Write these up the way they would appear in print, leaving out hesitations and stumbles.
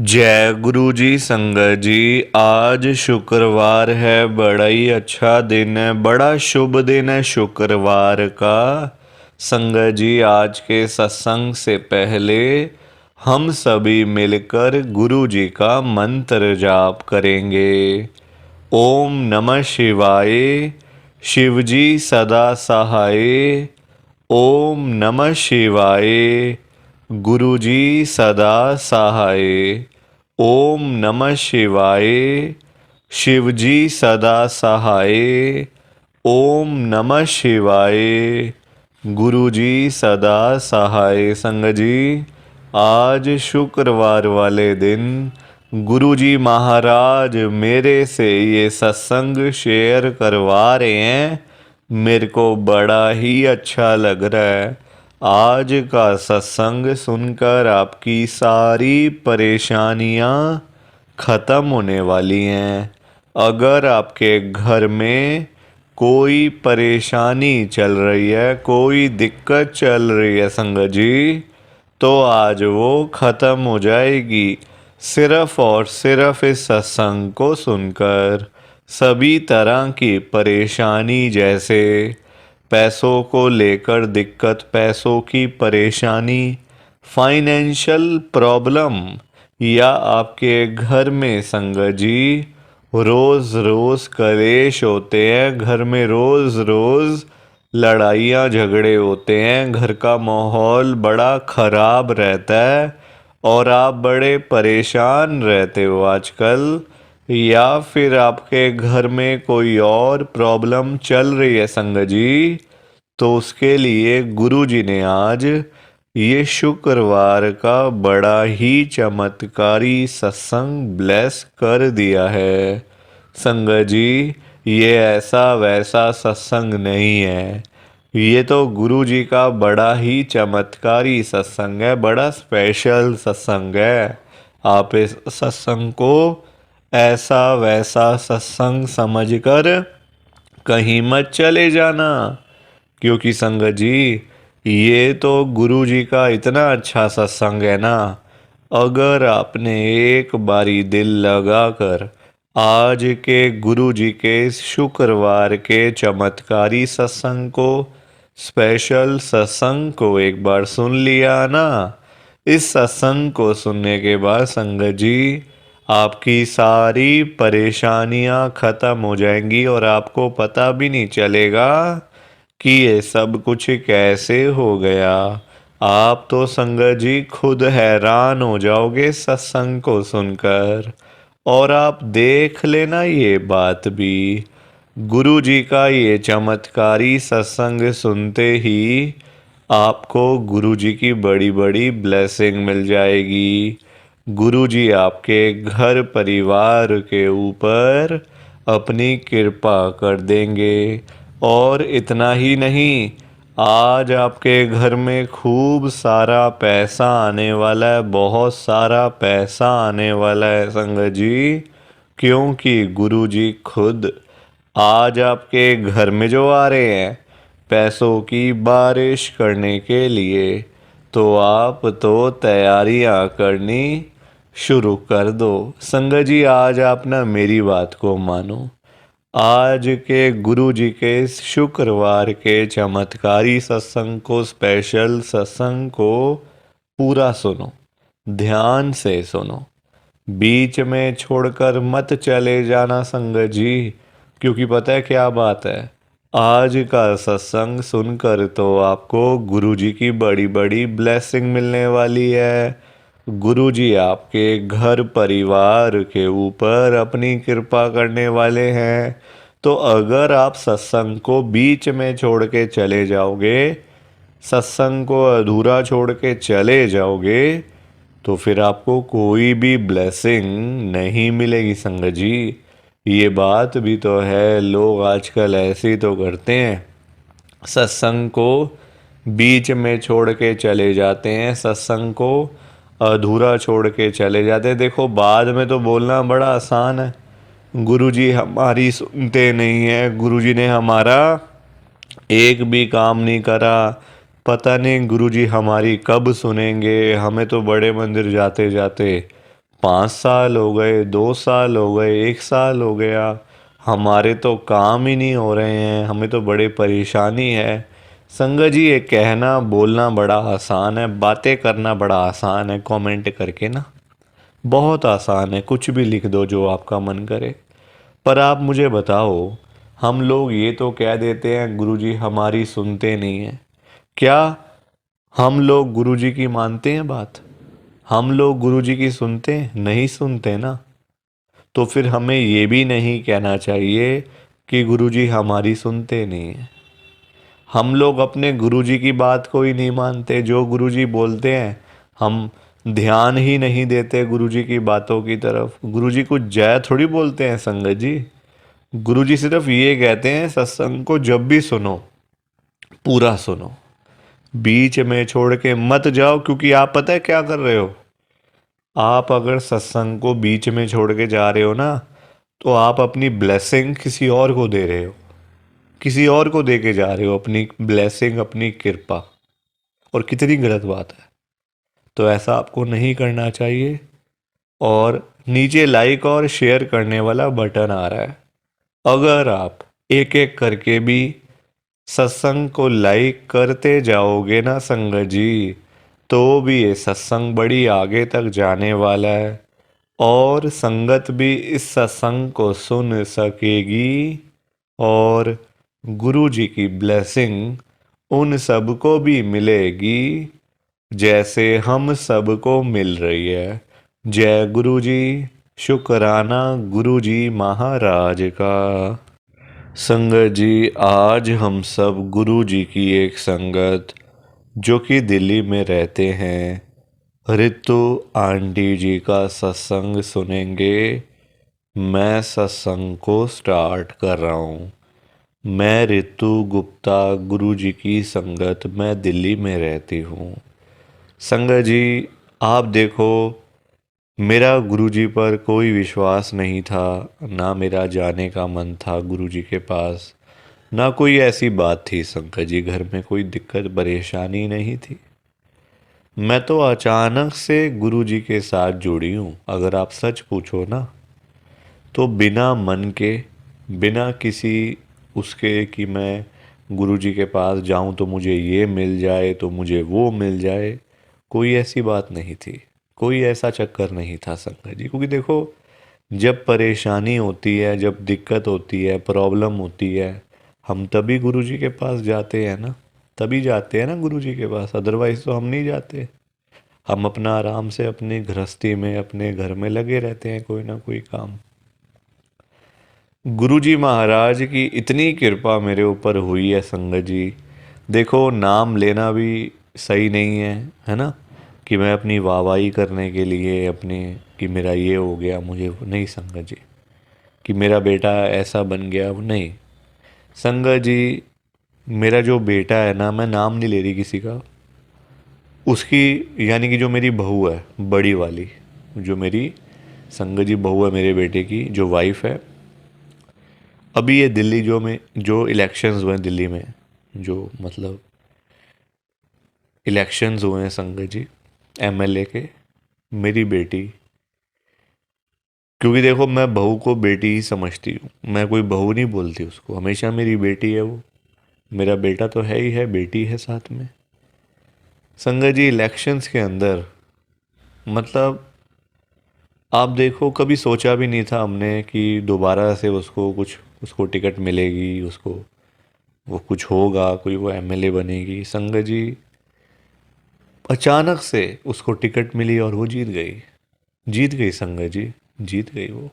जय गुरु जी। संगत जी, आज शुक्रवार है। बड़ा ही अच्छा दिन है, बड़ा शुभ दिन है शुक्रवार का। संगत जी, आज के सत्संग से पहले हम सभी मिलकर गुरु जी का मंत्र जाप करेंगे। ओम नमः शिवाय। शिव जी सदा सहाय। ओम नमः शिवाय। गुरु जी सदा सहाय। ओम नमः शिवाय। शिव जी सदा सहाय। ओम नमः शिवाय। गुरु जी सदा सहाय। संगत जी, आज शुक्रवार वाले दिन गुरु जी महाराज मेरे से ये सत्संग शेयर करवा रहे हैं। मेरे को बड़ा ही अच्छा लग रहा है। आज का सत्संग सुनकर आपकी सारी परेशानियां खत्म होने वाली हैं। अगर आपके घर में कोई परेशानी चल रही है, कोई दिक्कत चल रही है संगत जी, तो आज वो खत्म हो जाएगी सिर्फ और सिर्फ इस सत्संग को सुनकर। सभी तरह की परेशानी, जैसे पैसों को लेकर दिक्कत, पैसों की परेशानी, फाइनेंशियल प्रॉब्लम, या आपके घर में संगत जी रोज़ रोज़ कलेश होते हैं, घर में रोज़ रोज़ लड़ाइयाँ झगड़े होते हैं, घर का माहौल बड़ा ख़राब रहता है और आप बड़े परेशान रहते हो आजकल, या फिर आपके घर में कोई और प्रॉब्लम चल रही है संगत जी, तो उसके लिए गुरु जी ने आज ये शुक्रवार का बड़ा ही चमत्कारी सत्संग ब्लेस कर दिया है। संगत जी, ये ऐसा वैसा सत्संग नहीं है, ये तो गुरु जी का बड़ा ही चमत्कारी सत्संग है, बड़ा स्पेशल सत्संग है। आप इस सत्संग को ऐसा वैसा सत्संग समझकर कहीं मत चले जाना, क्योंकि संगत जी ये तो गुरु जी का इतना अच्छा सत्संग है ना। अगर आपने एक बारी दिल लगाकर आज के गुरु जी के शुक्रवार के चमत्कारी सत्संग को, स्पेशल सत्संग को एक बार सुन लिया ना, इस सत्संग को सुनने के बाद संगत जी आपकी सारी परेशानियां खत्म हो जाएंगी और आपको पता भी नहीं चलेगा कि ये सब कुछ कैसे हो गया। आप तो संगत जी खुद हैरान हो जाओगे सत्संग को सुनकर। और आप देख लेना ये बात भी, गुरु जी का ये चमत्कारी सत्संग सुनते ही आपको गुरु जी की बड़ी बड़ी ब्लेसिंग मिल जाएगी। गुरु जी आपके घर परिवार के ऊपर अपनी कृपा कर देंगे। और इतना ही नहीं, आज आपके घर में खूब सारा पैसा आने वाला है, बहुत सारा पैसा आने वाला है संगत जी, क्योंकि गुरु जी खुद आज आपके घर में जो आ रहे हैं पैसों की बारिश करने के लिए। तो आप तो तैयारियां करनी शुरू कर दो। संगत जी, आज आप ना मेरी बात को मानो। आज के गुरु जी के शुक्रवार के चमत्कारी सत्संग को, स्पेशल सत्संग को पूरा सुनो, ध्यान से सुनो, बीच में छोड़कर मत चले जाना संगत जी, क्योंकि पता है क्या बात है, आज का सत्संग सुनकर तो आपको गुरु जी की बड़ी बड़ी ब्लेसिंग मिलने वाली है। गुरु जी आपके घर परिवार के ऊपर अपनी कृपा करने वाले हैं। तो अगर आप सत्संग को बीच में छोड़ के चले जाओगे, सत्संग को अधूरा छोड़ के चले जाओगे, तो फिर आपको कोई भी ब्लेसिंग नहीं मिलेगी संगत जी। ये बात भी तो है, लोग आजकल ऐसे ही तो करते हैं, सत्संग को बीच में छोड़ के चले जाते हैं, सत्संग को अधूरा छोड़ के चले जाते हैं। देखो, बाद में तो बोलना बड़ा आसान है, गुरुजी हमारी सुनते नहीं है, गुरुजी ने हमारा एक भी काम नहीं करा, पता नहीं गुरुजी हमारी कब सुनेंगे, हमें तो बड़े मंदिर जाते जाते 5 साल हो गए, 2 साल हो गए, 1 साल हो गया, हमारे तो काम ही नहीं हो रहे हैं, हमें तो बड़े परेशानी है। संगत जी, ये कहना बोलना बड़ा आसान है, बातें करना बड़ा आसान है, कमेंट करके ना, बहुत आसान है, कुछ भी लिख दो जो आपका मन करे। पर आप मुझे बताओ, हम लोग ये तो कह देते हैं गुरुजी हमारी सुनते नहीं हैं। क्या हम लोग गुरुजी की मानते हैं बात? हम लोग गुरुजी की सुनते हैं? नहीं सुनते ना। तो फिर हमें ये भी नहीं कहना चाहिए कि गुरुजी हमारी सुनते नहीं हैं। हम लोग अपने गुरुजी की बात को ही नहीं मानते, जो गुरुजी बोलते हैं हम ध्यान ही नहीं देते गुरुजी की बातों की तरफ। गुरुजी कुछ जय थोड़ी बोलते हैं संगत जी। गुरुजी सिर्फ ये कहते हैं सत्संग को जब भी सुनो पूरा सुनो, बीच में छोड़ के मत जाओ। क्योंकि आप पता है क्या कर रहे हो? आप अगर सत्संग को बीच में छोड़ के जा रहे हो ना, तो आप अपनी ब्लेसिंग किसी और को दे रहे हो, किसी और को दे के जा रहे हो अपनी ब्लेसिंग, अपनी कृपा। और कितनी गलत बात है। तो ऐसा आपको नहीं करना चाहिए। और नीचे लाइक और शेयर करने वाला बटन आ रहा है, अगर आप एक एक करके भी सत्संग को लाइक करते जाओगे ना संगत जी, तो भी ये सत्संग बड़ी आगे तक जाने वाला है। और संगत भी इस सत्संग को सुन सकेगी, और गुरु जी की ब्लेसिंग उन सबको भी मिलेगी जैसे हम सबको मिल रही है। जय गुरु जी। शुक्राना गुरु जी महाराज का। संगत जी, आज हम सब गुरु जी की एक संगत जो कि दिल्ली में रहते हैं, रितु आंटी जी का सत्संग सुनेंगे। मैं सत्संग को स्टार्ट कर रहा हूँ। मैं रितु गुप्ता, गुरु जी की संगत, मैं दिल्ली में रहती हूँ। संगत जी, आप देखो, मेरा गुरुजी पर कोई विश्वास नहीं था, ना मेरा जाने का मन था गुरुजी के पास, ना कोई ऐसी बात थी शंकर जी, घर में कोई दिक्कत परेशानी नहीं थी। मैं तो अचानक से गुरुजी के साथ जुड़ी हूँ। अगर आप सच पूछो ना, तो बिना मन के, बिना किसी उसके कि मैं गुरुजी के पास जाऊं तो मुझे ये मिल जाए तो मुझे वो मिल जाए, कोई ऐसी बात नहीं थी, कोई ऐसा चक्कर नहीं था संगत जी। क्योंकि देखो, जब परेशानी होती है, जब दिक्कत होती है, प्रॉब्लम होती है, हम तभी गुरुजी के पास जाते हैं ना, तभी जाते हैं ना गुरुजी के पास, अदरवाइज तो हम नहीं जाते। हम अपना आराम से अपनी गृहस्थी में, अपने घर में लगे रहते हैं, कोई ना कोई काम। गुरुजी महाराज की इतनी कृपा मेरे ऊपर हुई है संगत जी। देखो, नाम लेना भी सही नहीं है ना, कि मैं अपनी वाहवाही करने के लिए अपने, कि मेरा ये हो गया, मुझे नहीं संगत जी, कि मेरा बेटा ऐसा बन गया, वो नहीं संगत जी। मेरा जो बेटा है ना, मैं नाम नहीं ले रही किसी का, उसकी, यानी कि जो मेरी बहू है बड़ी वाली, जो मेरी संगत जी बहू है मेरे बेटे की, जो वाइफ है, अभी ये दिल्ली जो इलेक्शंस हुए हैं दिल्ली में, जो मतलब इलेक्शंस हुए हैं संगत जी एमएलए के, मेरी बेटी, क्योंकि देखो मैं बहू को बेटी ही समझती हूँ, मैं कोई बहू नहीं बोलती उसको, हमेशा मेरी बेटी है वो। मेरा बेटा तो है ही है, बेटी है साथ में। संगत जी, इलेक्शंस के अंदर, मतलब आप देखो, कभी सोचा भी नहीं था हमने कि दोबारा से उसको टिकट मिलेगी, उसको वो कुछ होगा, कोई वो एमएलए बनेगी। संगत जी, अचानक से उसको टिकट मिली और वो जीत गई। जीत गई संगत जी, जीत गई वो।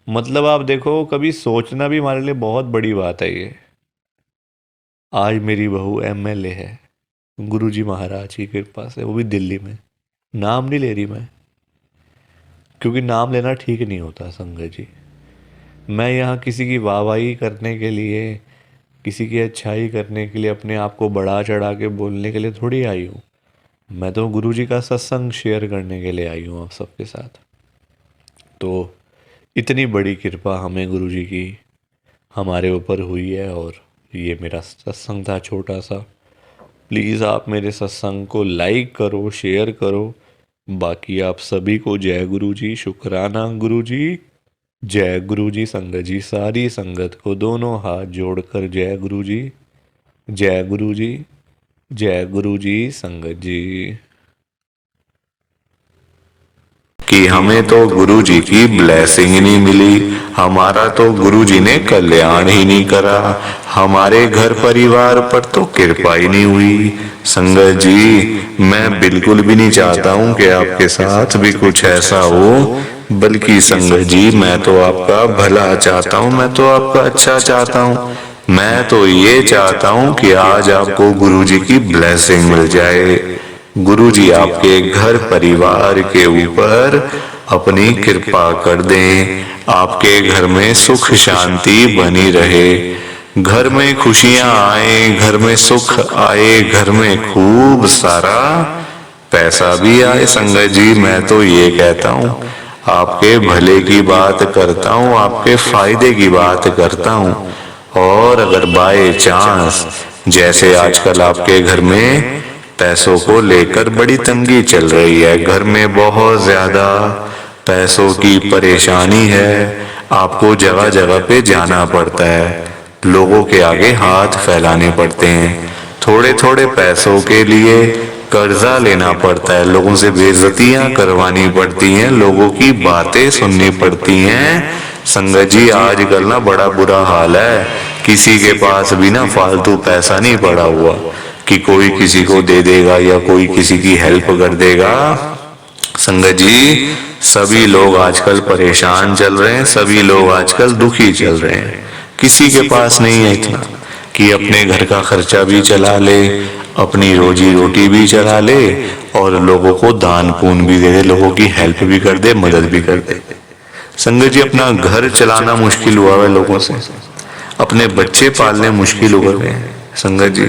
मतलब आप देखो, कभी सोचना भी हमारे लिए बहुत बड़ी बात है ये। आज मेरी बहू एमएलए है, गुरुजी महाराज की कृपा से, वो भी दिल्ली में। नाम नहीं ले रही मैं, क्योंकि नाम लेना ठीक नहीं होता संगत जी। मैं यहाँ किसी की वाहवाही करने के लिए, किसी की अच्छाई करने के लिए, अपने आप को बढ़ा चढ़ा के बोलने के लिए थोड़ी आई हूँ। मैं तो गुरुजी का सत्संग शेयर करने के लिए आई हूँ आप सबके साथ। तो इतनी बड़ी कृपा हमें गुरुजी की हमारे ऊपर हुई है। और ये मेरा सत्संग था छोटा सा। प्लीज़ आप मेरे सत्संग को लाइक करो, शेयर करो, बाकी आप सभी को जय गुरु जी, शुक्राना गुरु जी, जय गुरु जी। संगत जी, सारी संगत को दोनों हाथ जोड़कर जय गुरु जी, जय गुरु जी, जय गुरु जी। संगत जी कि हमें तो गुरु जी की ब्लेसिंग ही नहीं मिली, हमारा तो गुरु जी ने कल्याण ही नहीं करा, हमारे घर परिवार पर तो कृपा ही नहीं हुई। संगत जी, मैं बिल्कुल भी नहीं चाहता हूँ कि आपके साथ भी कुछ ऐसा हो, बल्कि संगत जी मैं तो आपका भला चाहता हूँ, मैं तो आपका अच्छा चाहता हूँ। मैं तो ये चाहता हूँ कि आज आपको गुरु जी की ब्लेसिंग मिल जाए, गुरु जी आपके घर परिवार के ऊपर अपनी कृपा कर दें, आपके घर में सुख शांति बनी रहे, घर में खुशियां आए, घर में सुख आए, घर में खूब सारा पैसा भी आए। संगत जी मैं तो ये कहता हूँ, आपके भले की बात करता हूँ, आपके फायदे की बात करता हूँ। और अगर बाय चांस जैसे आजकल आपके घर में पैसों को लेकर बड़ी तंगी चल रही है, घर में बहुत ज्यादा पैसों की परेशानी है, आपको जगह जगह पे जाना पड़ता है, लोगों के आगे हाथ फैलाने पड़ते हैं, थोड़े थोड़े पैसों के लिए कर्जा लेना पड़ता है, लोगों से बेइज्जतियां करवानी पड़ती हैं, लोगों की बातें सुननी पड़ती हैं। संगत जी आजकल ना बड़ा बुरा हाल है, किसी के पास भी ना फालतू पैसा नहीं पड़ा हुआ कि कोई किसी को दे देगा या कोई किसी की हेल्प कर देगा। संगत जी सभी लोग आजकल परेशान चल रहे हैं, सभी लोग आजकल दुखी चल रहे हैं, किसी के पास नहीं है इतना कि अपने घर का खर्चा भी चला ले, अपनी रोजी रोटी भी चला ले और लोगों को दान पुण्य भी दे दे, लोगों की हेल्प भी कर दे, मदद भी कर दे। संगत जी अपना घर चलाना मुश्किल हुआ है लोगों से, अपने बच्चे पालने मुश्किल हो गए हैं। संगत जी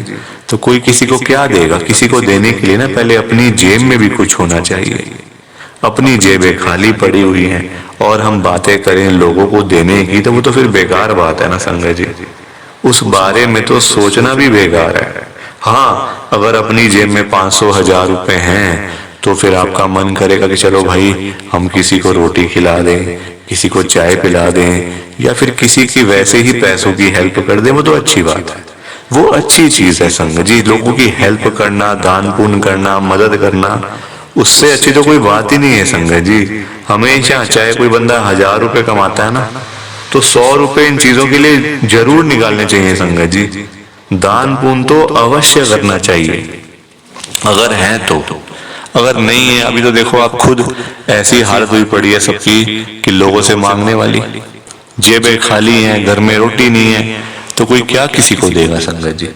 तो कोई किसी को क्या देगा, किसी को देने के लिए ना पहले अपनी जेब में भी कुछ होना चाहिए। अपनी जेबें खाली पड़ी हुई हैं और हम बातें करें लोगों को देने की, तो वो तो फिर बेकार बात है ना संगत जी, उस बारे में तो सोचना भी बेकार है। हाँ अगर अपनी जेब में 500-1000 रुपए हैं तो फिर आपका मन करेगा कि चलो भाई हम किसी को रोटी खिला दें, किसी को चाय पिला दें या फिर किसी की वैसे ही पैसों की हेल्प कर दें, वो तो अच्छी बात है, वो अच्छी चीज है संगत जी। लोगों की हेल्प करना, दान पुण्य करना, मदद करना, उससे अच्छी तो कोई बात ही नहीं है संगत जी। हमेशा चाहे कोई बंदा 1000 रुपए कमाता है ना, तो 100 रुपए इन चीजों के लिए जरूर निकालने चाहिए संगत जी। दान पुण्य तो अवश्य करना चाहिए अगर है तो, अगर नहीं है अभी तो देखो आप खुद ऐसी हालत हुई पड़ी है सबकी कि लोगों से मांगने वाली, जेबें खाली हैं, घर में रोटी नहीं है, तो कोई क्या किसी को देगा संगत जी।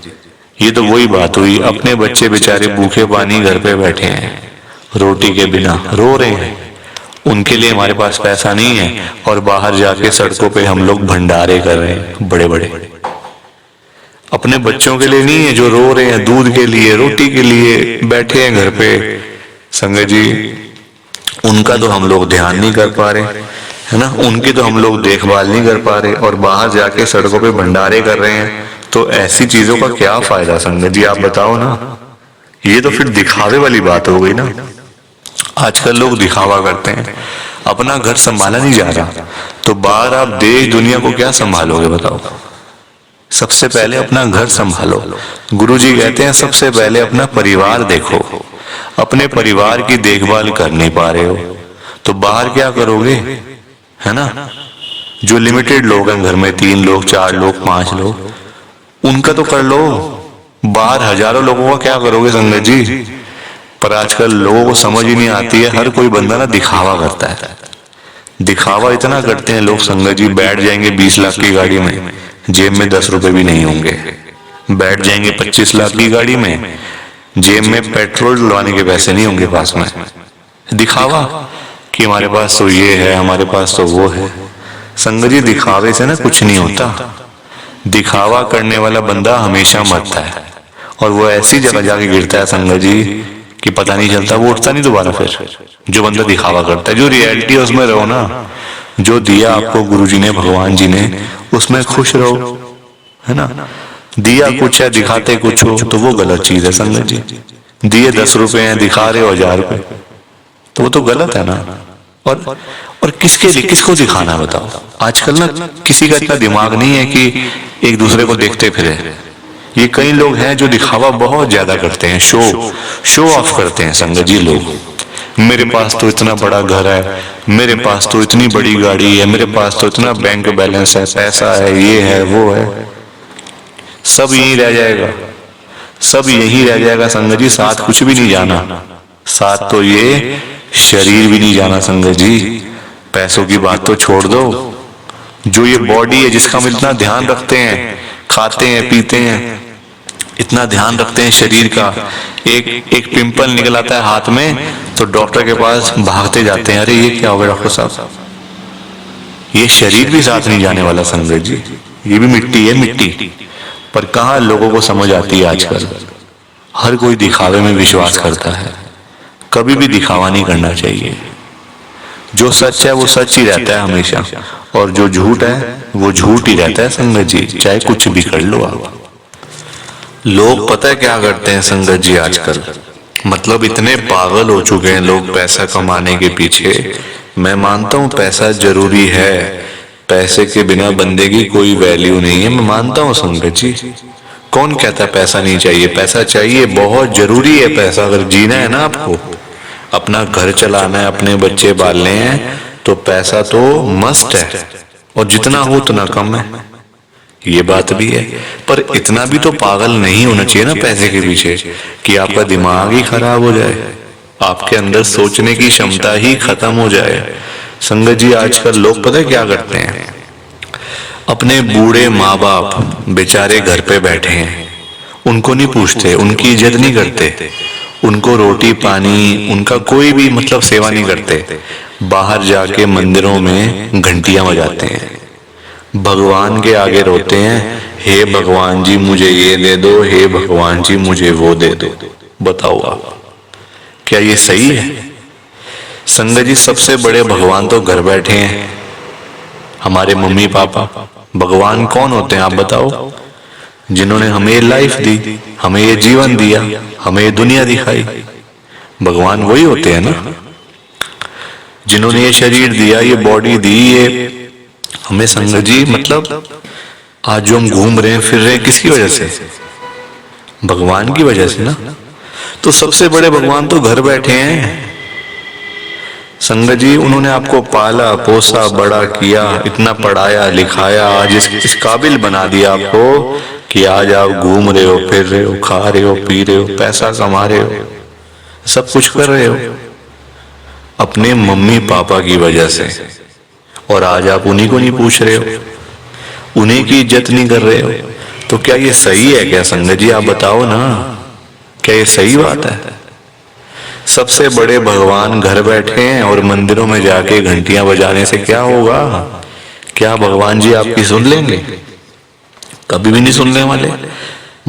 ये तो वही बात हुई, अपने बच्चे बेचारे भूखे पानी घर पे बैठे हैं, रोटी के बिना रो रहे हैं, उनके लिए हमारे पास पैसा नहीं है और बाहर जाके सड़कों पे हम लोग भंडारे कर रहे हैं बड़े बड़े। अपने बच्चों के लिए नहीं है जो रो रहे हैं, दूध के लिए, रोटी के लिए बैठे हैं घर पे। संगत जी उनका तो हम लोग ध्यान नहीं कर पा रहे है ना, उनकी तो हम लोग देखभाल नहीं कर पा रहे और बाहर जाके सड़कों पे भंडारे कर रहे हैं, तो ऐसी चीजों का क्या फायदा संगत जी, आप बताओ ना। ये तो फिर दिखावे वाली बात हो गई ना। आजकल लोग दिखावा करते हैं, अपना घर संभाला नहीं जा रहा, तो बाहर आप देश दुनिया को क्या संभालोगे बताओ। सबसे पहले अपना घर संभालो, गुरुजी कहते हैं सबसे पहले अपना परिवार देखो, अपने परिवार की देखभाल कर नहीं पा रहे हो तो बाहर क्या करोगे, है ना। जो लिमिटेड लोग हैं घर में, 3 लोग 4 लोग 5 लोग, उनका तो कर लो, बाहर हजारों लोगों का क्या करोगे संगत जी। पर आजकल लोगों को समझ ही नहीं आती है, हर कोई बंदा ना दिखावा करता है, दिखावा इतना करते हैं लोग संगत जी, बैठ जाएंगे 20 लाख की गाड़ी में, जेब में 10 रुपए भी नहीं होंगे, बैठ जाएंगे 25 लाख की गाड़ी में, जेब में पेट्रोल डलवाने के पैसे नहीं होंगे पास में, दिखावा कि हमारे पास तो ये है, हमारे पास तो वो है। संगत जी दिखावे से ना कुछ नहीं होता, दिखावा करने वाला बंदा हमेशा मरता है और वो ऐसी जगह जाके गिरता है संगत जी कि पता नहीं चलता, वो उठता नहीं दोबारा फिर। जो बंदा दिखावा करता है, जो रियलिटी है उसमें रहो ना, जो दिया आपको गुरुजी ने, भगवान जी ने, उसमें खुश रहो, है ना। दिया कुछ है, दिखाते कुछ हो, तो वो गलत चीज है संगत जी। दिए 10 रुपए हैं, दिखा रहे हो 1000 रुपए, तो वो तो गलत है ना। और किसके लिए, किसको दिखाना बताओ। आजकल ना किसी का इतना दिमाग नहीं है कि एक दूसरे को देखते फिरे। ये कई लोग हैं जो दिखावा बहुत ज्यादा करते हैं, शो ऑफ करते हैं संगत जी लोग। मेरे पास तो इतना बड़ा घर है, मेरे पास तो इतनी बड़ी गाड़ी है, मेरे पास तो इतना बैंक बैलेंस है, पैसा है, ये है वो है। सब यही रह जाएगा, सब यही रह जाएगा संगत जी। साथ कुछ भी नहीं जाना, साथ तो ये शरीर भी नहीं जाना संगत जी। पैसों की बात तो छोड़ दो, जो ये बॉडी है जिसका हम इतना ध्यान रखते हैं, खाते हैं पीते हैं, इतना ध्यान रखते हैं शरीर का, एक पिंपल निकल आता है हाथ में तो डॉक्टर के पास भागते जाते हैं, अरे ये क्या हो गया डॉक्टर साहब। ये शरीर भी साथ नहीं जाने वाला संगत जी, ये भी मिट्टी है, मिट्टी। पर कहाँ लोगों को समझ आती है आजकल। हर कोई दिखावे में विश्वास करता है, कभी भी दिखावा नहीं करना चाहिए। जो सच है वो सच ही रहता है हमेशा, और जो झूठ है वो झूठ ही रहता है संगत जी, चाहे कुछ भी कर लो आप। लोग पता है क्या करते हैं संगत जी आजकल, मतलब इतने पागल हो चुके हैं लोग पैसा कमाने के पीछे। मैं मानता हूँ पैसा जरूरी है, पैसे के बिना बंदे की कोई वैल्यू नहीं है, मैं मानता हूँ संगत जी। कौन कहता है पैसा नहीं चाहिए? पैसा चाहिए, बहुत जरूरी है पैसा। अगर जीना है ना आपको, अपना घर चलाना है, अपने बच्चे पालने हैं, तो पैसा तो मस्ट है, और जितना हो उतना कम है, ये बात भी है। पर इतना भी तो पागल नहीं होना चाहिए ना पैसे के पीछे कि आपका दिमाग ही खराब हो जाए, आपके अंदर सोचने की क्षमता ही खत्म हो जाए। संगत जी आजकल लोग पता है क्या करते हैं, अपने बूढ़े माँ बाप बेचारे घर पे बैठे हैं, उनको नहीं पूछते, उनकी इज्जत नहीं करते, उनको रोटी पानी उनका कोई भी मतलब सेवा नहीं करते। बाहर जाके मंदिरों में घंटियां बजाते हैं, भगवान के आगे रोते हैं, हे भगवान जी मुझे ये दे दो, हे भगवान जी मुझे वो दे दो। बताओ आप, क्या ये सही है? संगत जी सबसे बड़े भगवान तो घर बैठे हैं, हमारे मम्मी पापा। भगवान कौन होते हैं आप बताओ? जिन्होंने हमें ये लाइफ दी, हमें ये जीवन दिया, हमें ये दुनिया दिखाई, भगवान वही होते हैं ना। जिन्होंने ये शरीर दिया, ये बॉडी दी, ये हमें संगत जी मतलब आज जो हम घूम रहे हैं फिर रहे हैं किसकी वजह से? भगवान की वजह से ना। तो सबसे बड़े भगवान तो घर बैठे हैं संगत जी। उन्होंने आपको पाला पोसा बड़ा किया, इतना पढ़ाया लिखाया, आज इस काबिल बना दिया आपको कि आज आप घूम रहे हो, फिर रहे हो, खा रहे हो, पी रहे हो, पैसा कमा रहे हो, सब कुछ कर रहे हो अपने मम्मी पापा की वजह से। और आज आप उन्हीं को नहीं पूछ रहे हो, उन्हीं की इज्जत नहीं कर रहे हो। तो क्या ये सही है क्या संगत जी? आप बताओ ना, क्या ये सही बात है? सबसे बड़े भगवान घर बैठे हैं और मंदिरों में जाके घंटियां बजाने से क्या होगा? क्या भगवान जी आपकी सुन लेंगे? कभी भी नहीं सुनने वाले।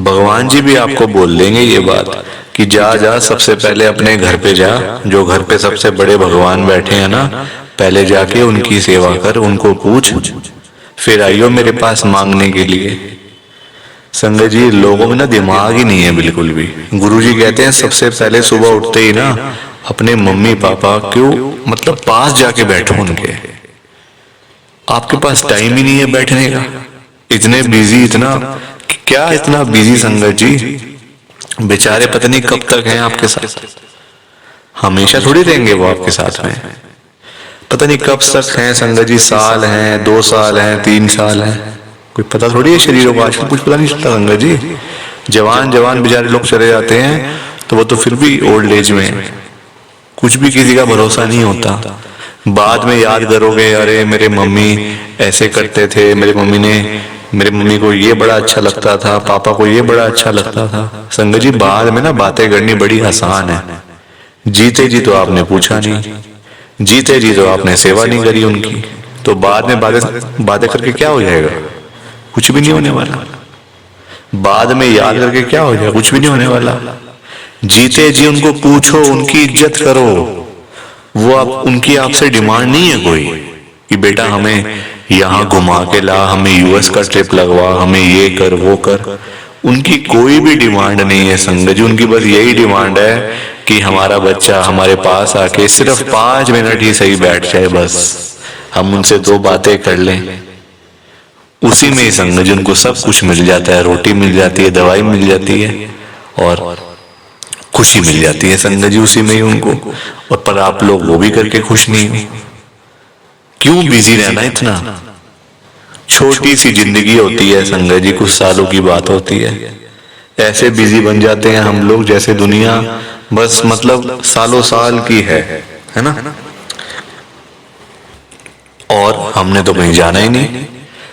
भगवान जी भी आपको बोल देंगे ये बात कि जा जा सबसे पहले अपने घर पे जा, जो घर पे सबसे बड़े भगवान बैठे हैं ना, पहले जाके उनकी सेवा कर, उनको पूछ, फिर आइयो मेरे पास मांगने के लिए। संगत जी लोगों में ना दिमाग ही नहीं है बिल्कुल भी। गुरुजी कहते हैं सबसे पहले सुबह उठते ही ना अपने मम्मी पापा क्यों मतलब पास जाके बैठो उनके। आपके पास टाइम ही नहीं है बैठने का, इतने बिजी, इतना क्या इतना बिजी संगत जी। बेचारे पता नहीं कब तक हैं आपके साथ, हमेशा थोड़ी रहेंगे वो आपके साथ में, पता नहीं कब तक हैं संगत जी। साल हैं, 2 साल हैं, 3 साल हैं, कोई पता थोड़ी है शरीरों को। आजकल कुछ पता नहीं चलता संगत जी। जवान जवान बेचारे लोग चले जाते हैं तो वो तो फिर भी ओल्ड एज में, कुछ भी किसी का भरोसा नहीं होता। बाद में याद करोगे, अरे मेरे मम्मी ऐसे करते थे, मेरे मम्मी को ये बड़ा अच्छा लगता था, पापा को ये बड़ा अच्छा लगता था। संगत जी बाद में ना बातें करनी बड़ी आसान है, जीते जी तो आपने पूछा नहीं, जीते जी तो आपने सेवा नहीं करी उनकी, तो बाद में बातें करके क्या हो जाएगा? कुछ भी नहीं होने वाला। बाद में याद करके क्या हो जाएगा? कुछ भी नहीं होने वाला। जीते जी उनको पूछो, उनकी इज्जत करो। वो आप उनकी आपसे डिमांड नहीं है कोई कि बेटा हमें यहाँ घुमा के ला, हमें यूएस का ट्रिप लगवा, हमें ये कर वो कर। उनकी कोई भी डिमांड नहीं है संगत जी। उनकी बस यही डिमांड है कि हमारा बच्चा हमारे पास आके सिर्फ 5 मिनट ही सही बैठ जाए, बस हम उनसे 2 बातें कर लें, उसी में ही संगत जी उनको सब कुछ मिल जाता है। रोटी मिल जाती है, दवाई मिल जाती है और खुशी मिल जाती है संगत जी उसी में ही उनको। और पर आप लोग वो भी करके खुश नहीं हो। क्यों बिजी रहना इतना? छोटी सी जिंदगी होती है संगत जी, कुछ सालों की बात होती है। ऐसे बिजी बन जाते हैं हम लोग जैसे दुनिया बस मतलब सालों साल की है ना। और हमने तो कहीं जाना ही नहीं।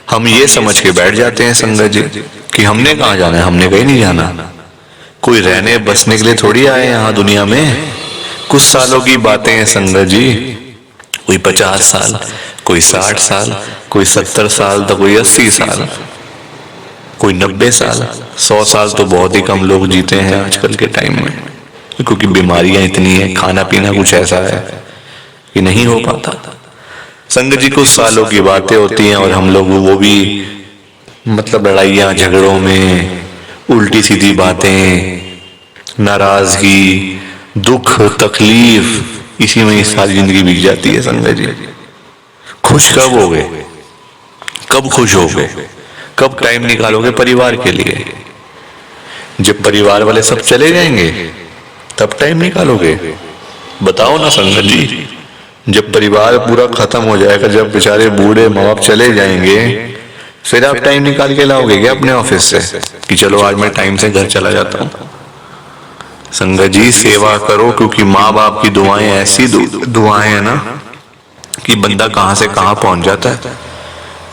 हम ये समझ के बैठ जाते हैं संगत जी कि हमने कहाँ जाना है, हमने कहीं नहीं जाना। कोई रहने बसने के लिए थोड़ी आए यहाँ दुनिया में। कुछ सालों की बातें हैं संगत जी, कोई 50 साल, कोई 60 साल, कोई 70 साल, तो कोई 80 साल, कोई 90 साल। 100 साल तो बहुत ही कम लोग जीते हैं आजकल के टाइम में, क्योंकि बीमारियां इतनी है, खाना पीना कुछ ऐसा है कि नहीं हो पाता। संगत जी कुछ सालों की बातें होती हैं और हम लोग वो भी मतलब लड़ाइयां झगड़ों में, उल्टी सीधी बातें, नाराजगी, दुख, तकलीफ, इसी में सारी जिंदगी बीत जाती है संगत जी। खुश कब हो गए? कब खुश हो गए? कब टाइम निकालोगे परिवार के लिए? जब परिवार वाले सब चले जाएंगे तब टाइम निकालोगे? बताओ ना संगत जी। जब परिवार पूरा खत्म हो जाएगा, जब बेचारे बूढ़े माँ बाप चले जाएंगे, फिर आप टाइम निकाल के लाओगे क्या अपने ऑफिस से कि चलो आज मैं टाइम से घर चला जाता हूँ? संगत जी सेवा करो, क्योंकि माँ बाप की दुआएं ऐसी दुआएं है ना कि बंदा कहां से कहां पहुंच जाता है।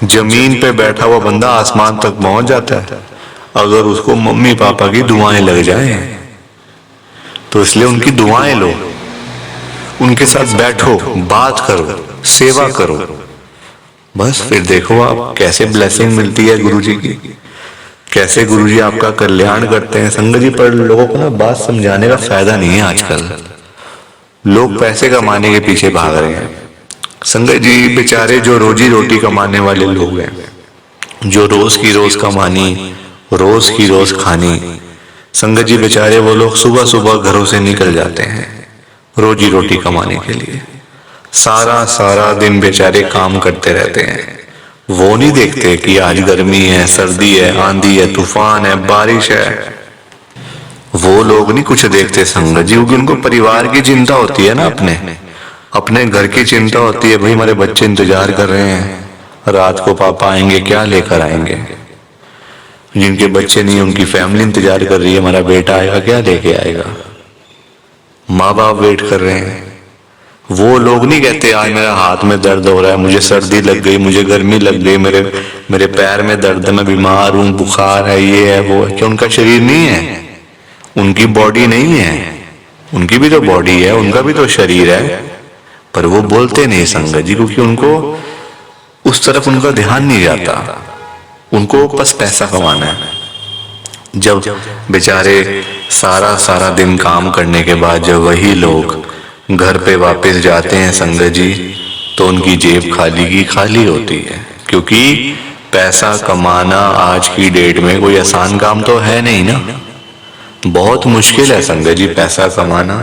जमीन पे बैठा हुआ बंदा आसमान तक पहुंच जाता है अगर उसको मम्मी पापा की दुआएं लग जाए। तो इसलिए उनकी दुआएं लो, उनके साथ बैठो, बात करो, सेवा करो, बस फिर देखो आप कैसे ब्लेसिंग मिलती है गुरुजी की, कैसे गुरुजी आपका कल्याण करते हैं। संगत जी पर लोगों को ना बात समझाने का फायदा नहीं है। आजकल लोग पैसे कमाने के पीछे भाग रहे हैं। संगत जी बेचारे जो रोजी रोटी कमाने वाले लोग हैं, जो रोज की रोज कमानी, रोज की रोज खानी, संगत जी बेचारे वो लोग सुबह सुबह घरों से निकल जाते हैं रोजी रोटी कमाने के लिए। सारा सारा दिन बेचारे काम करते रहते हैं। वो नहीं देखते कि आज गर्मी है, सर्दी है, आंधी है, तूफान है, बारिश है। वो लोग नहीं कुछ देखते संगत जी, क्योंकि उनको परिवार की चिंता होती है ना, अपने घर की चिंता होती है। भाई हमारे बच्चे इंतजार कर रहे हैं, रात को पापा आएंगे, क्या लेकर आएंगे। जिनके बच्चे नहीं, उनकी फैमिली इंतजार कर रही है, हमारा बेटा आएगा, क्या लेके आएगा। माँ बाप वेट कर रहे हैं। वो लोग नहीं कहते आज मेरा हाथ में दर्द हो रहा है, मुझे सर्दी लग गई, मुझे गर्मी लग गई, मेरे पैर में दर्द है, मैं बीमार हूं, बुखार है, ये है वो है। क्या उनका शरीर नहीं है? उनकी बॉडी नहीं है? उनकी भी तो बॉडी है, उनका भी तो शरीर है, पर वो बोलते नहीं संगत जी, क्योंकि उनको उस तरफ उनका ध्यान नहीं जाता। उनको बस पैसा कमाना है। जब बेचारे सारा सारा दिन काम करने के बाद जब वही लोग घर पे वापस जाते हैं संगत जी, तो उनकी जेब खाली की खाली होती है। क्योंकि पैसा कमाना आज की डेट में कोई आसान काम तो है नहीं ना, बहुत मुश्किल है संगत जी पैसा कमाना,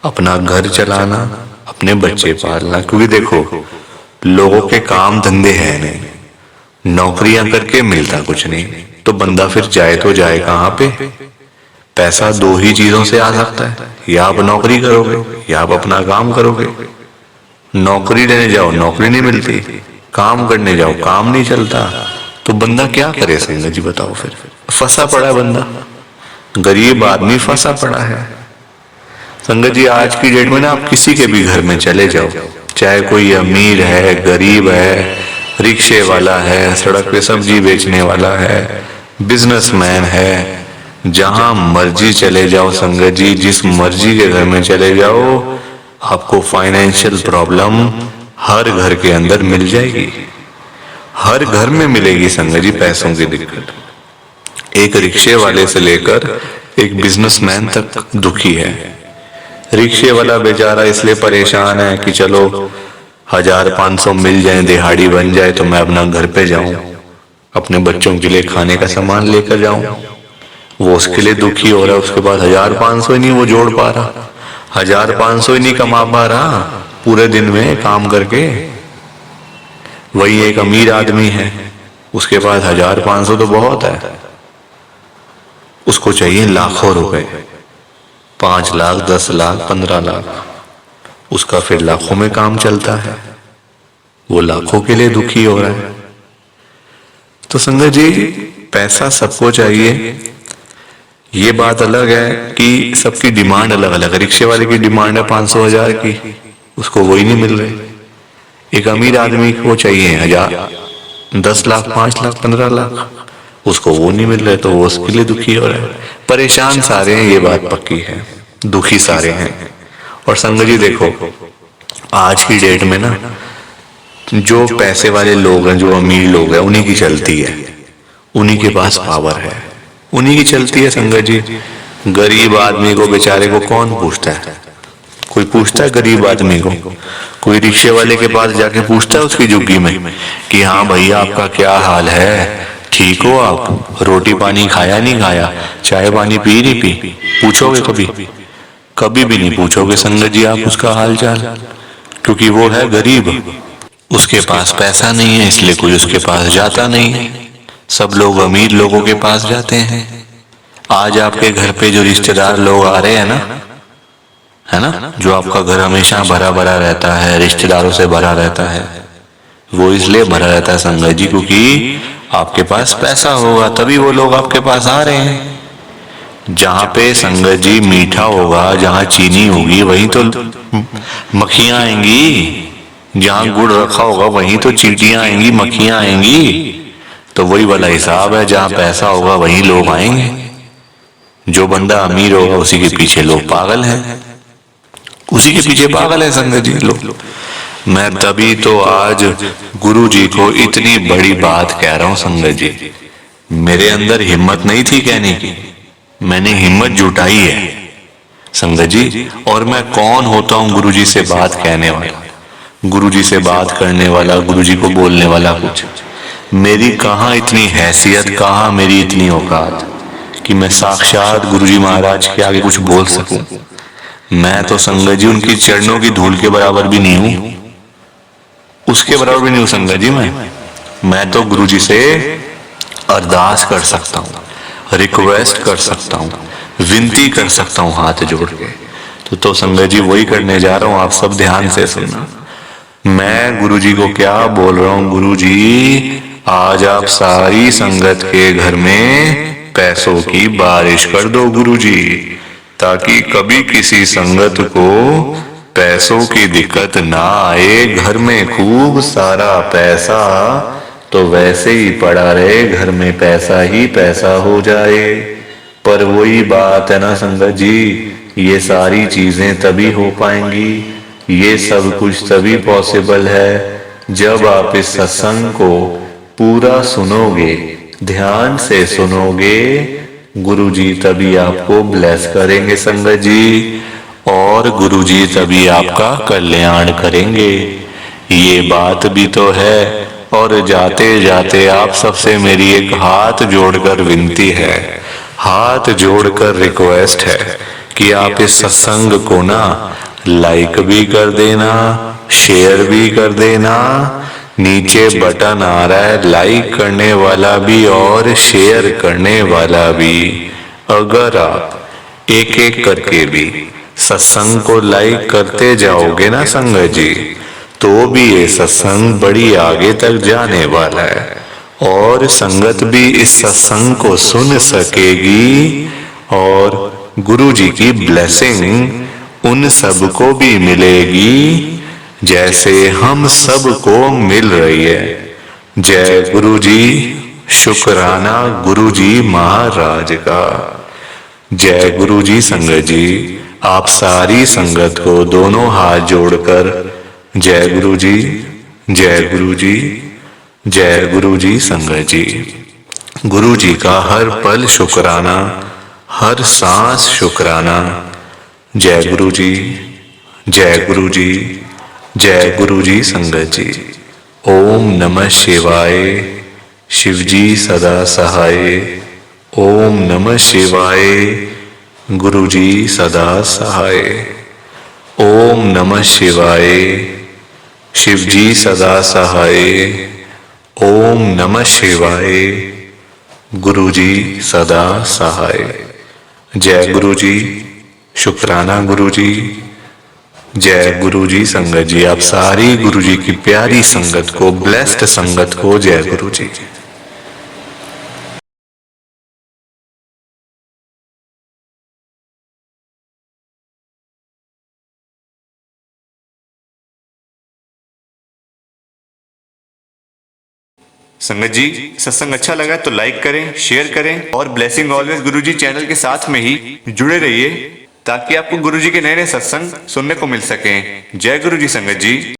अपना घर चलाना, अपने बच्चे पालना। क्योंकि देखो लोगों के काम धंधे हैं नहीं, नौकरियां करके मिलता कुछ नहीं, तो बंदा फिर जाए तो जाए कहाँ पे। पैसा 2 ही चीजों से आ सकता है, या आप नौकरी करोगे या आप अपना काम करोगे। नौकरी लेने जाओ नौकरी नहीं मिलती, काम करने जाओ काम नहीं चलता, तो बंदा क्या करे संगत जी बताओ। फिर फंसा पड़ा है बंदा, गरीब आदमी फंसा पड़ा है संगत जी। आज की डेट में ना आप किसी के भी घर में चले जाओ, चाहे कोई अमीर है, गरीब है, रिक्शे वाला है, सड़क पे सब्जी बेचने वाला है, बिजनेसमैन है, जहां मर्जी चले जाओ संगत जी, जिस मर्जी के घर में चले जाओ, आपको फाइनेंशियल प्रॉब्लम हर घर के अंदर मिल जाएगी। हर घर में मिलेगी संगत जी पैसों की दिक्कत। एक रिक्शे वाले से लेकर एक बिजनेसमैन तक दुखी है। रिक्शे वाला बेचारा इसलिए परेशान है कि चलो 1000-500 मिल जाए, दिहाड़ी बन जाए, तो मैं अपना घर पे जाऊं, अपने बच्चों के लिए खाने का सामान लेकर जाऊं। वो उसके लिए दुखी हो रहा है, उसके पास 1000-500 ही नहीं वो जोड़ पा रहा। 1500 ही नहीं कमा पा रहा पूरे दिन में काम करके। वही एक अमीर आदमी है, उसके पास 1500 तो बहुत है, उसको चाहिए लाखों रुपए, 5 लाख, 10 लाख, 15 लाख, उसका फिर लाखों में काम चलता है, वो लाखों के लिए दुखी हो रहा है। तो संगत जी, पैसा सबको चाहिए, ये बात अलग है कि सबकी डिमांड अलग अलग है। रिक्शे वाले की डिमांड है 500,000 की, उसको वही नहीं मिल रही। एक अमीर आदमी को चाहिए 1000, 10 लाख, 5 लाख, 15 लाख, उसको वो नहीं मिल रहे, तो वो उसके लिए दुखी हो रहा है। परेशान सारे हैं, ये बात पक्की है, दुखी सारे हैं। और संगत जी देखो, आज की डेट में ना जो पैसे वाले लोग हैं, जो अमीर लोग हैं, उन्हीं की चलती है, उन्हीं के पास पावर है, उन्हीं की चलती है संगत जी। गरीब आदमी को, बेचारे को कौन पूछता है? कोई पूछता है गरीब आदमी को? कोई रिक्शे वाले के पास जाके पूछता है उसकी झुग्गी में कि हाँ भैया आपका क्या हाल है, ठीक हो आप, रोटी पानी खाया नहीं खाया, चाय पानी पी नहीं पी? पूछोगे कभी? कभी भी नहीं पूछोगे संगत जी आप उसका हाल चाल, क्योंकि वो है गरीब, उसके पास पैसा नहीं है, इसलिए कोई उसके पास जाता नहीं है। सब लोग अमीर लोगों के पास जाते हैं। आज आपके घर पे जो रिश्तेदार लोग आ रहे हैं ना, है ना, जो आपका घर हमेशा भरा भरा रहता है, रिश्तेदारों से भरा रहता है, वो इसलिए भरा रहता है संगत जी क्योंकि आपके पास पैसा होगा, तभी वो लोग आपके पास आ रहे हैं। जहां पे संगत जी मीठा होगा, जहां चीनी होगी, वहीं तो मक्खियां आएंगी। जहां गुड़ रखा होगा वहीं तो चींटियां आएंगी, मक्खियां आएंगी। तो वही वाला हिसाब है, जहां पैसा होगा वहीं लोग आएंगे। जो बंदा अमीर होगा उसी के पीछे लोग पागल हैं, उसी के पीछे पागल है संगत जी लोग। मैं तभी तो आज गुरु जी को इतनी बड़ी बात कह रहा हूं संगत जी। मेरे अंदर हिम्मत नहीं थी कहने की, मैंने हिम्मत जुटाई है संगत जी। और मैं कौन होता हूं गुरु जी से बात कहने वाला, गुरु जी से बात करने वाला, गुरु जी को बोलने वाला? कुछ मेरी कहाँ इतनी हैसियत, कहाँ मेरी इतनी औकात कि मैं साक्षात गुरु जी महाराज के आगे कुछ बोल सकूं। मैं तो संगत जी उनकी चरणों की धूल के बराबर भी नहीं हूं, उसके बराबर भी नहीं हूं संगत जी। मैं तो गुरु जी से अरदास कर सकता हूं, रिक्वेस्ट कर सकता हूं, विनती कर सकता हूं हाथ जोड़ के। तो संगत जी वही करने जा रहा हूं, आप सब ध्यान से सुनना। मैं गुरु जी को क्या बोल रहा हूं? गुरु जी आज आप सारी संगत के घर में पैसों की बारिश कर दो गुरु जी, ताकि कभी किसी संगत को पैसों की दिक्कत ना आए। घर में खूब सारा पैसा तो वैसे ही पड़ा रहे, घर में पैसा ही पैसा हो जाए। पर वही बात है ना संगत जी, ये सारी चीजें तभी हो पाएंगी, ये सब कुछ तभी पॉसिबल है जब आप इस सत्संग को पूरा सुनोगे, ध्यान से सुनोगे। गुरुजी तभी आपको ब्लेस करेंगे संगत जी, और गुरुजी तभी आपका कल्याण करेंगे। ये बात भी तो है। और जाते जाते आप सबसे मेरी एक हाथ जोड़कर विनती है, हाथ जोड़कर रिक्वेस्ट है कि आप इस सत्संग को ना लाइक भी कर देना, शेयर भी कर देना। नीचे बटन आ रहा है लाइक करने वाला भी और शेयर करने वाला भी। अगर आप एक एक करके भी सत्संग को लाइक करते जाओगे ना संगत जी, तो भी ये सत्संग बड़ी आगे तक जाने वाला है, और संगत भी इस सत्संग को सुन सकेगी, और गुरु जी की ब्लेसिंग उन सबको भी मिलेगी जैसे हम सबको मिल रही है। जय गुरु जी, शुक्राना गुरु जी महाराज का। जय गुरु जी संगत जी, आप सारी संगत को दोनों हाथ जोड़कर जय गुरु जी, जय गुरु जी, जय गुरु जी संगत जी। गुरु जी का हर पल शुक्राना, हर सांस शुक्राना। जय गुरु जी, जय गुरु जी, जय गुरु जी संगत जी। ओम नमः शिवाय। शिव जी सदा सहाय। ओम नमः शिवाय। गुरु जी सदा सहाय। ओम नमः शिवाय। शिव जी सदा सहाय। ओम नमः शिवाय। गुरु जी सदा सहाय। जय गुरु जी। शुक्राना गुरु जी। जय गुरु जी संगत जी। आप सारी गुरु जी की प्यारी संगत को, ब्लेस्ड संगत को जय गुरु जी। संगत जी, सत्संग अच्छा लगा तो लाइक करें, शेयर करें और ब्लेसिंग ऑलवेज गुरुजी चैनल के साथ में ही जुड़े रहिए ताकि आपको गुरुजी के नए नए सत्संग सुनने को मिल सकें। जय गुरु जी संगत जी।